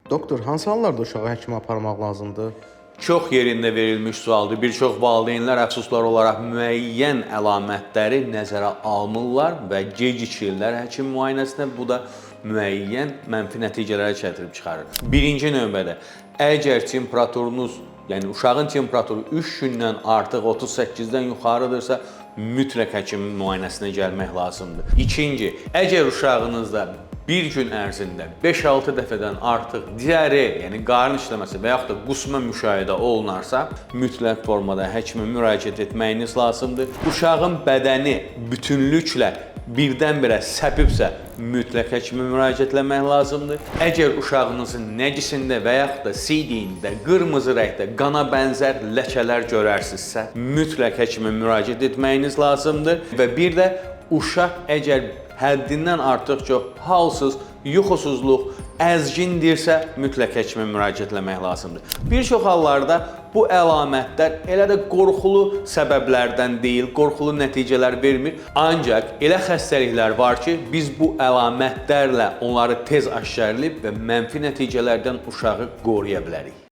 Doktor, hansı hallarda uşağı həkimə aparmaq lazımdır? Çox yerində verilmiş sualdır. Bir çox valideynlər əfsuslar olaraq müəyyən əlamətləri nəzərə almırlar və gecikirlər həkim müayinəsinə. Bu da müəyyən mənfi nəticələrə gətirib çıxarır. Birinci növbədə, əgər temperaturunuz, yəni uşağın temperaturu 3 gündən artıq 38-dən yuxarıdırsa, mütləq həkimin müayinəsinə gəlmək lazımdır. İkinci, əgər uşağınızda bir gün ərzində 5-6 dəfədən artıq diare, yəni qarın işləməsi və yaxud da qusma müşahidə olunarsa, mütləq formada həkimə müraciət etməyiniz lazımdır. Uşağın bədəni bütünlüklə birdən-birə səpibsə, mütləq həkimə müraciət etmək lazımdır. Əgər uşağınızın nəcisində və yaxud da sidiyində qırmızı rəngdə qana bənzər ləkələr görərsinizsə, mütləq həkimə müraciət etməyiniz lazımdır. Və bir də uşaq əgər həddindən artıq çox halsız, yuxusuzluq, əzgindirsə, mütləq həkimə müraciət etmək lazımdır. Bir çox hallarda bu əlamətlər elə də qorxulu səbəblərdən deyil, qorxulu nəticələr vermir. Ancaq elə xəstəliklər var ki, biz bu əlamətlərlə onları tez aşkarlayıb və mənfi nəticələrdən uşağı qoruya bilərik.